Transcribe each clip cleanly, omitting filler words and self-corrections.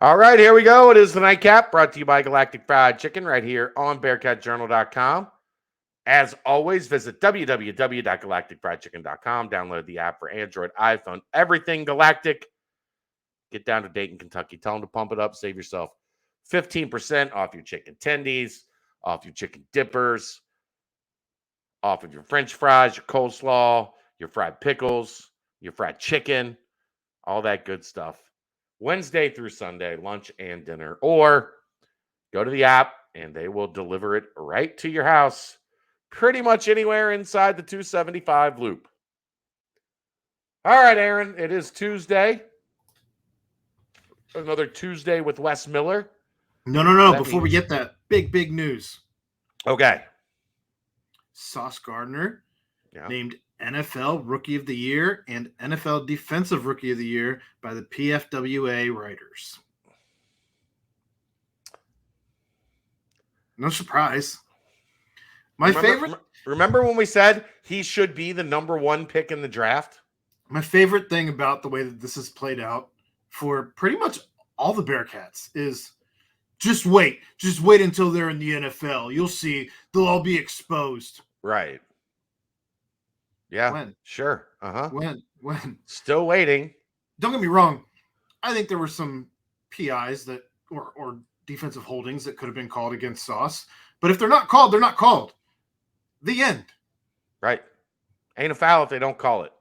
All right, here we go. It is the Nightcap, brought to you by Galactic Fried Chicken right here on BearcatJournal.com. As always, visit www.galacticfriedchicken.com. Download the app for Android, iPhone, everything Galactic. Get down to Dayton, Kentucky. Tell them to pump it up. Save yourself 15% off your chicken tendies, off your chicken dippers, off of your French fries, your coleslaw, your fried pickles, your fried chicken, all that good stuff. Wednesday through Sunday, lunch and dinner. Or go to the app and they will deliver it right to your house, pretty much anywhere inside the 275 loop. All right, Aaron, it is Tuesday. Another Tuesday with Wes Miller. No. Before we get that, big news. Okay. Sauce Gardner named NFL Rookie of the Year and NFL Defensive Rookie of the Year by the PFWA writers. No surprise. Remember when we said he should be the number one pick in the draft? My favorite thing about the way that this has played out for pretty much all the Bearcats is just wait. Just wait until they're in the NFL. You'll see. They'll all be exposed. Right. Yeah. When? Sure. Uh-huh. When? Still waiting. Don't get me wrong. I think there were some PIs that or defensive holdings that could have been called against Sauce. But if they're not called, they're not called. The end. Right. Ain't a foul if they don't call it.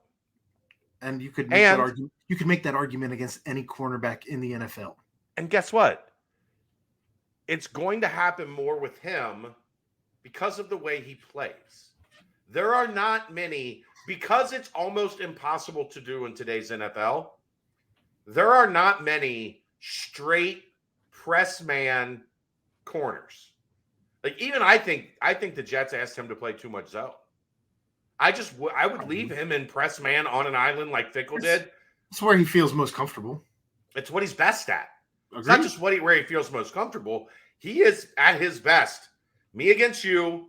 And you could make that argument. You could make that argument against any cornerback in the NFL. And guess what? It's going to happen more with him because of the way he plays. There are not many, because it's almost impossible to do in today's NFL, there are not many straight press man corners. Like, even I think the Jets asked him to play too much zone. I would leave him in press man on an island like Fickle did. It's where he feels most comfortable. It's what he's best at. Agreed. It's not just where he feels most comfortable. He is at his best. Me against you,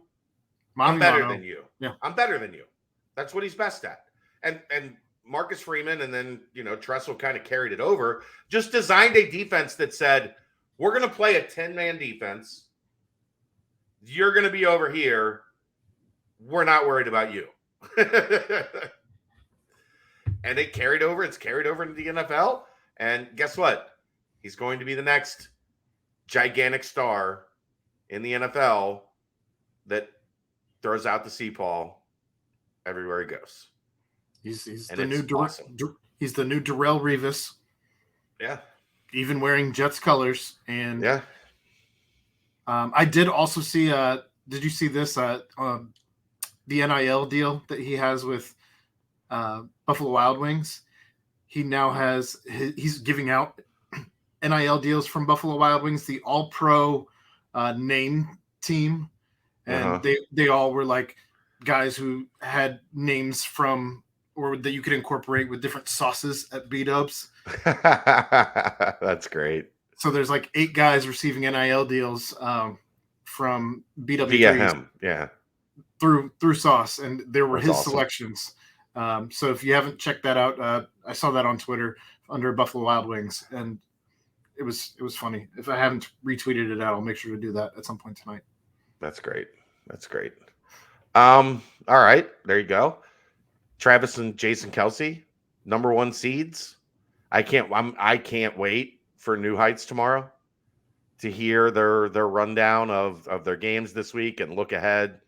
I'm better than you. Yeah. I'm better than you. That's what he's best at. And Marcus Freeman and then, Tressel kind of carried it over, just designed a defense that said, we're going to play a 10-man defense. You're going to be over here. We're not worried about you. And it carried over. It's carried over into the NFL. And guess what? He's going to be the next gigantic star in the NFL that throws out the sea ball everywhere he goes. He's the new he's the new Darrelle Revis. Yeah. Even wearing Jets colors. And yeah. I did also see did you see this the NIL deal that he has with Buffalo Wild Wings? He now has he's giving out NIL deals from Buffalo Wild Wings, the All-Pro name team. And they all were like guys who had names from or that you could incorporate with different sauces at B-Dubs. That's great. So there's like 8 guys receiving NIL deals from BW via him, through Sauce, and there were his awesome selections. So if you haven't checked that out, I saw that on Twitter under Buffalo Wild Wings, and it was funny. If I haven't retweeted it out, I'll make sure to do that at some point tonight. That's great. All right, there you go. Travis and Jason Kelce, number 1 seeds. I can't wait for New Heights tomorrow to hear their rundown of their games this week and look ahead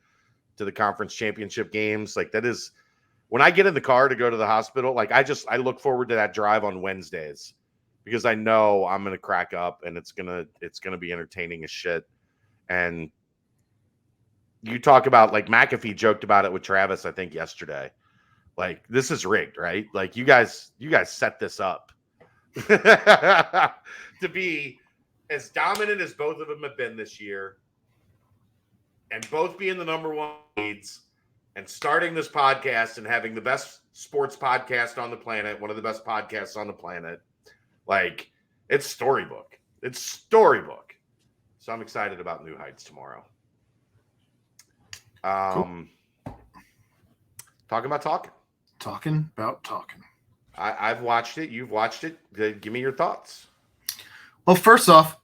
to the conference championship games. Like, that is when I get in the car to go to the hospital, like I look forward to that drive on Wednesdays because I know I'm going to crack up and it's going to be entertaining as shit. And you talk about, like, McAfee joked about it with Travis, I think yesterday. Like, this is rigged, right? Like, you guys set this up to be as dominant as both of them have been this year, and both being the number 1 leads, and starting this podcast and having the best sports podcast on the planet, one of the best podcasts on the planet. Like, it's storybook. So I'm excited about New Heights tomorrow. Cool. Talking about Talkin. I've watched it. You've watched it. Give me your thoughts. Well, first off,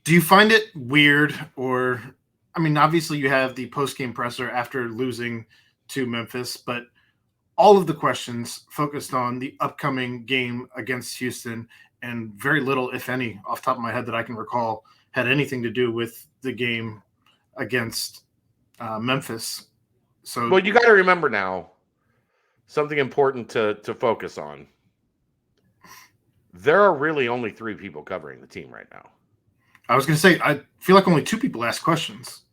do you find it weird or I mean, obviously you have the post-game presser after losing to Memphis, but all of the questions focused on the upcoming game against Houston, and very little, if any, off the top of my head that I can recall, had anything to do with the game against Memphis. So, Well, you got to remember now something important to focus on. There are really only 3 people covering the team right now. I was going to say, I feel like only 2 people asked questions.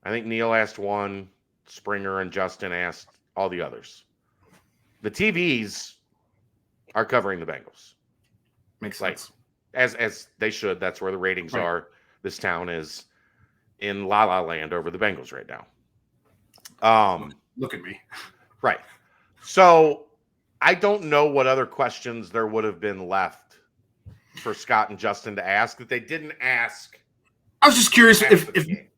I think Neil asked one, Springer and Justin asked all the others. The TVs are covering the Bengals. Makes sense. As they should. That's where the ratings are. This town is in La La Land over the Bengals right now. Look at me. Right. So I don't know what other questions there would have been left for Scott and Justin to ask that they didn't ask. I was just curious if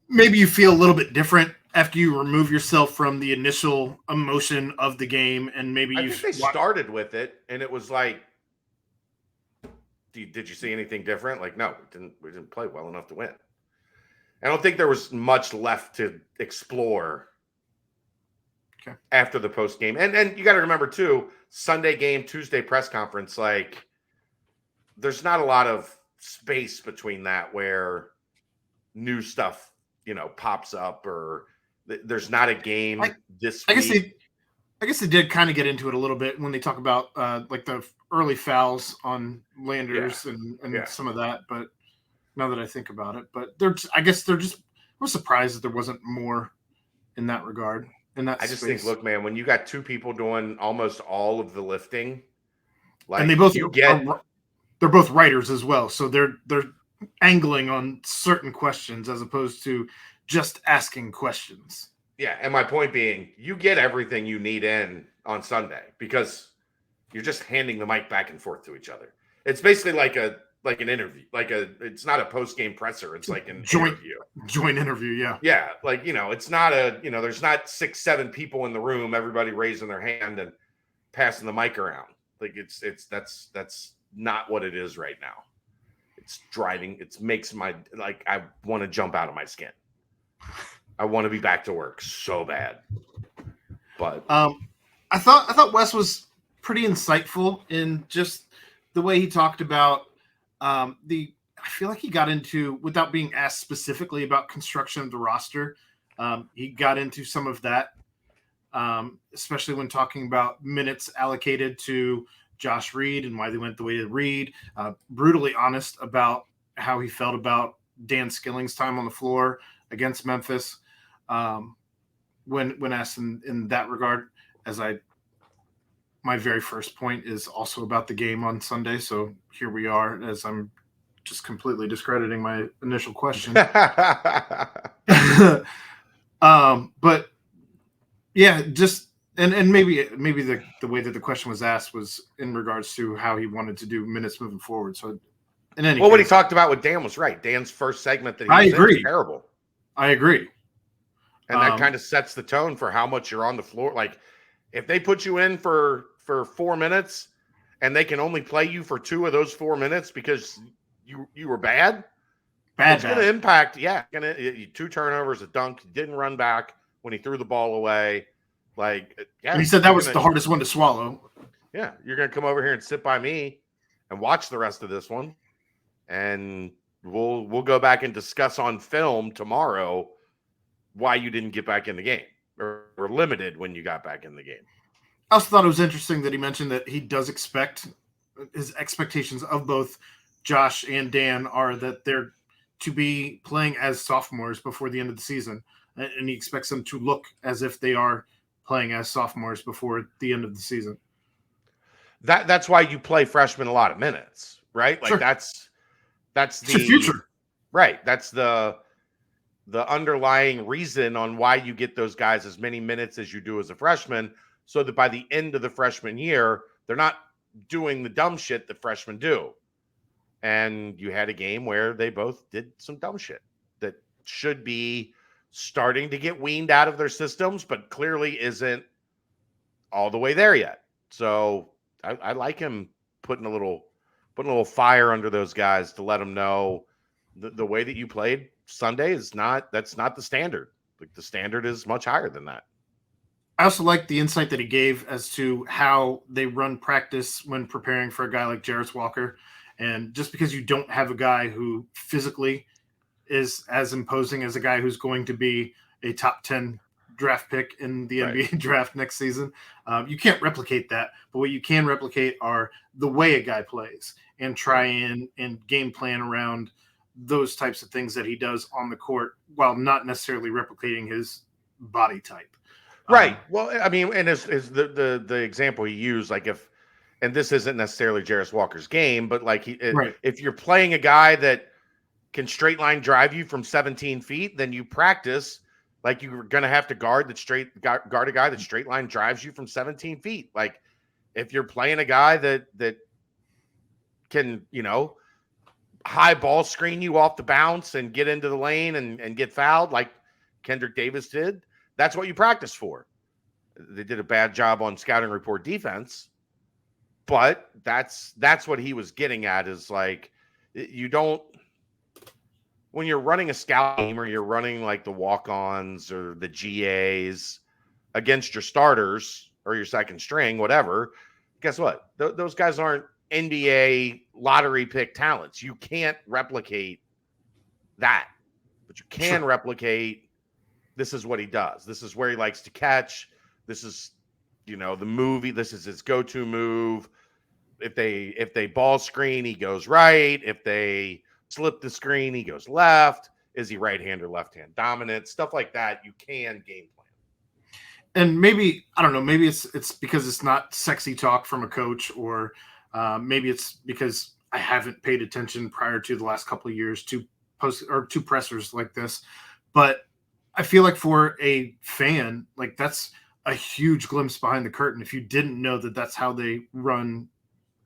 maybe you feel a little bit different after you remove yourself from the initial emotion of the game, and maybe I think they started with it, and it was like, did you see anything different? Like, no, we didn't play well enough to win. I don't think there was much left to explore after the post game. And you got to remember too, Sunday game, Tuesday press conference, like there's not a lot of space between that where new stuff, pops up, or there's not a game this week. I guess they did kind of get into it a little bit when they talk about like the early fouls on Landers and some of that. But now that I think about it, I was surprised that there wasn't more in that regard. I just think, look, man, when you got 2 people doing almost all of the lifting, like, and they both they're both writers as well, so they're angling on certain questions as opposed to just asking questions. Yeah, and my point being, you get everything you need in on Sunday because you're just handing the mic back and forth to each other. It's basically like an interview. It's not a post-game presser. It's like an interview. Joint interview, yeah. Yeah, it's not there's not 6, 7 people in the room, everybody raising their hand and passing the mic around. Like that's not what it is right now. It's driving. It makes I want to jump out of my skin. I want to be back to work so bad. But I thought Wes was pretty insightful in just the way he talked about I feel like he got into, without being asked specifically about construction of the roster, he got into some of that, especially when talking about minutes allocated to Josh Reed and why they went the way they Reed. Brutally honest about how he felt about Dan Skilling's time on the floor against Memphis. When asked in that regard, my very first point is also about the game on Sunday. So here we are, as I'm just completely discrediting my initial question. But yeah, just and maybe the way that the question was asked was in regards to how he wanted to do minutes moving forward. So in any case, what he talked about with Dan was right. Dan's first segment that he was in was terrible. I agree. And that kind of sets the tone for how much you're on the floor. Like, if they put you in for 4 minutes and they can only play you for 2 of those 4 minutes because you were bad, it's going to impact. Yeah, 2 turnovers, a dunk, didn't run back when he threw the ball away. And he said that was the hardest one to swallow. Yeah, you're going to come over here and sit by me and watch the rest of this one, and we'll go back and discuss on film tomorrow why you didn't get back in the game or were limited when you got back in the game. I also thought it was interesting that he mentioned that he does expect his expectations of both Josh and Dan are that they're to be playing as sophomores before the end of the season. And he expects them to look as if they are playing as sophomores before the end of the season. That's why you play freshmen a lot of minutes, right? Like, sure. That's the future. Right. That's the underlying reason on why you get those guys as many minutes as you do as a freshman, so that by the end of the freshman year, they're not doing the dumb shit that freshmen do. And you had a game where they both did some dumb shit that should be starting to get weaned out of their systems, but clearly isn't all the way there yet. So I like him putting a little putting a little fire under those guys to let them know the way that you played Sunday that's not the standard. Like the standard is much higher than that. I also like the insight that he gave as to how they run practice when preparing for a guy like Jarris Walker. And just because you don't have a guy who physically is as imposing as a guy who's going to be a top 10 draft pick in the Right. NBA draft next season, you can't replicate that. But what you can replicate are the way a guy plays and try and game plan around those types of things that he does on the court while not necessarily replicating his body type. Right. Well, I mean, and is the example he used, like and this isn't necessarily Jarris Walker's game, but like if you're playing a guy that can straight line drive you from 17 feet, then you practice like you're going to have to guard a guy that straight line drives you from 17 feet. Like if you're playing a guy that can, high ball screen you off the bounce and get into the lane and get fouled like Kendrick Davis did, that's what you practice for. They did a bad job on scouting report defense, but that's what he was getting at is like, you don't, when you're running a scout team or you're running like the walk-ons or the GAs against your starters or your second string, whatever, guess what? Those guys aren't NBA lottery pick talents. You can't replicate that, but you can replicate this is what he does. This is where he likes to catch. This is, the movie. This is his go-to move. If they ball screen, he goes right. If they slip the screen, he goes left. Is he right hand or left hand dominant? Stuff like that. You can game plan. And maybe, I don't know, maybe it's because it's not sexy talk from a coach, or maybe it's because I haven't paid attention prior to the last couple of years to pressers like this. But I feel like for a fan, like that's a huge glimpse behind the curtain if you didn't know that that's how they run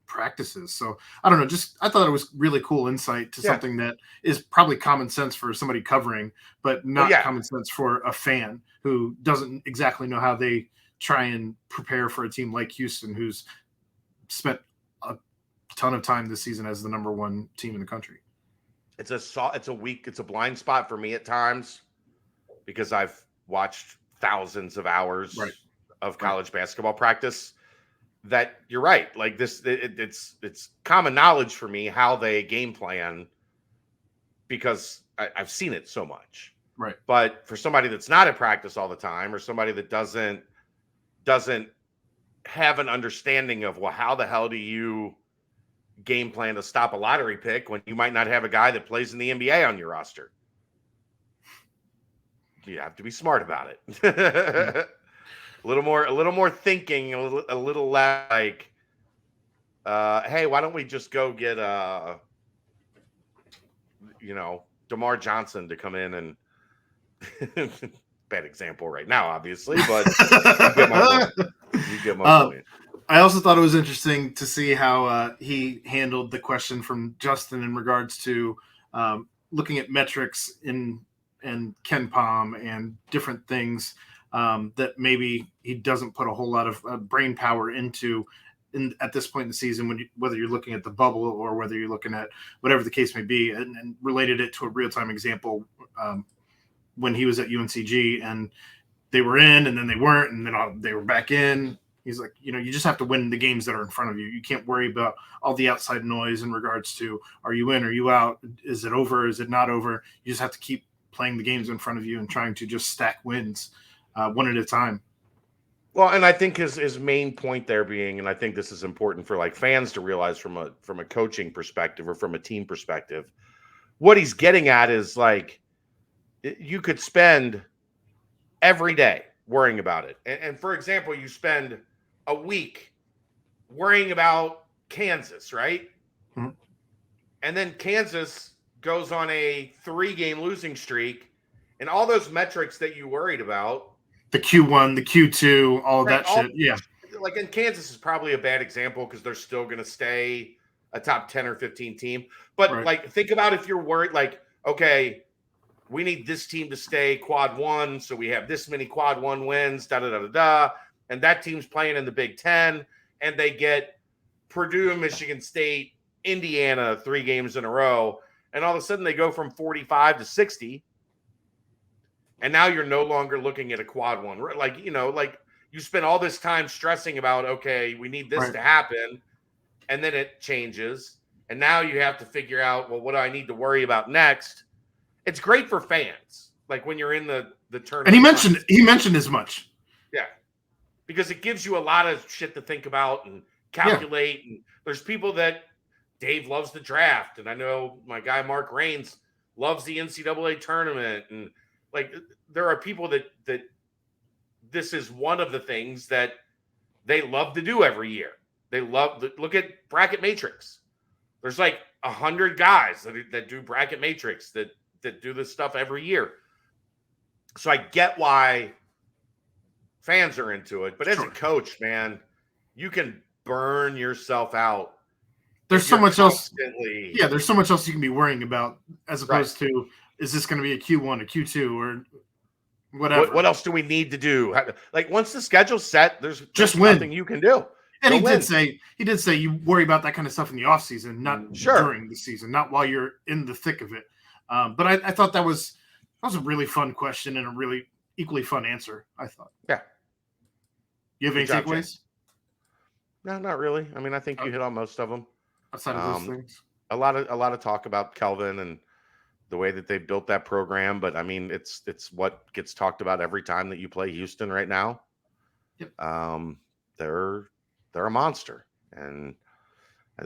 practices. So I don't know, just I thought it was really cool insight to something that is probably common sense for somebody covering, but not common sense for a fan who doesn't exactly know how they try and prepare for a team like Houston, who's spent a ton of time this season as the number one team in the country. It's a blind spot for me at times because I've watched thousands of hours of college basketball practice. That you're right. Like this, it's common knowledge for me how they game plan because I've seen it so much. Right. But for somebody that's not at practice all the time, or somebody that doesn't have an understanding of, well, how the hell do you game plan to stop a lottery pick when you might not have a guy that plays in the NBA on your roster? You have to be smart about it. A little more thinking, a little less like, hey, why don't we just go get DeMar Johnson to come in and bad example right now, obviously, but you get my point. I also thought it was interesting to see how he handled the question from Justin in regards to looking at metrics and Ken Palm and different things that maybe he doesn't put a whole lot of brain power into at this point in the season, whether you're looking at the bubble or whether you're looking at whatever the case may be, and related it to a real-time example when he was at UNCG and they were in and then they weren't and then they were back in. He's like, you just have to win the games that are in front of you. You can't worry about all the outside noise in regards to, are you in, are you out? Is it over? Is it not over? You just have to keep playing the games in front of you and trying to just stack wins one at a time. Well, and I think his main point there being, and I think this is important for like fans to realize from a coaching perspective or from a team perspective, what he's getting at is like, you could spend every day worrying about it. And for example, you spend a week worrying about Kansas, right? Mm-hmm. And then Kansas goes on a 3-game losing streak, and all those metrics that you worried about, the Q1, the Q2, all that shit. Yeah. Like in Kansas is probably a bad example because they're still going to stay a top 10 or 15 team. But like, think about if you're worried, like, okay, we need this team to stay quad 1. So we have this many quad 1 wins, and that team's playing in the Big Ten and they get Purdue and Michigan State Indiana 3 games in a row, and all of a sudden they go from 45 to 60, and now you're no longer looking at a quad one. Like, like you spend all this time stressing about, okay, we need this to happen, and then it changes, and now you have to figure out, well, what do I need to worry about next? It's great for fans, like when you're in the tournament. And he mentioned as much. Yeah, because it gives you a lot of shit to think about and calculate. Yeah. And there's people that Dave loves the draft, and I know my guy Mark Raines loves the NCAA tournament, and like there are people that this is one of the things that they love to do every year. They love look at bracket matrix. There's like 100 guys that do bracket matrix that do this stuff every year. So I get why fans are into it, but as a coach, man, you can burn yourself out. There's so much else. Yeah, there's so much else you can be worrying about as opposed to, is this going to be a Q1, a Q2, or whatever? What else do we need to do? Like once the schedule's set, there's just nothing you can do. And he did say you worry about that kind of stuff in the off season, not during the season, not while you're in the thick of it. But I thought that was a really fun question and a really equally fun answer, I thought. Yeah. You have any takeaways? No, not really. I mean, I think you hit on most of them. Outside of those things. A lot of talk about Kelvin and the way that they built that program, but I mean, it's what gets talked about every time that you play Houston right now. Yep. They're a monster, and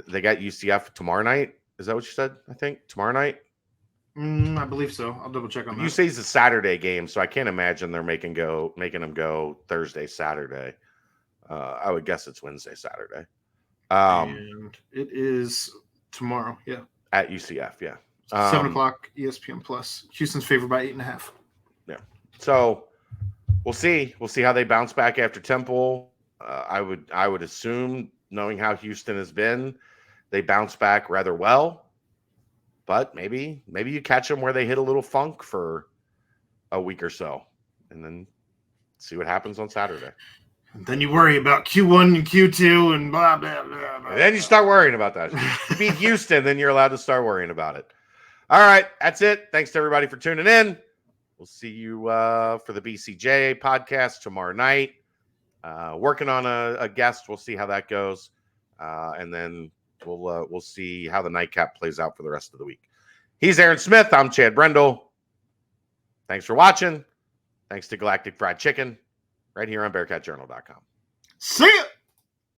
they got UCF tomorrow night. Is that what you said? I think tomorrow night. I believe so. I'll double check on that. You say it's a Saturday game, so I can't imagine they're making them go Thursday, Saturday. I would guess it's Wednesday, Saturday. And it is tomorrow. Yeah. At UCF. Yeah. 7:00 ESPN Plus. Houston's favored by 8.5. Yeah. So we'll see. We'll see how they bounce back after Temple. I would assume, knowing how Houston has been, they bounce back rather well. But maybe you catch them where they hit a little funk for a week or so, and then see what happens on Saturday. And then you worry about Q1 and Q2 and blah, blah, blah, blah. And then you start worrying about that. You beat Houston, then you're allowed to start worrying about it. All right, that's it. Thanks to everybody for tuning in. We'll see you for the BCJ podcast tomorrow night. Working on a guest. We'll see how that goes. And then we'll see how the nightcap plays out for the rest of the week. He's Aaron Smith. I'm Chad Brendel. Thanks for watching. Thanks to Galactic Fried Chicken right here on BearcatJournal.com. See ya.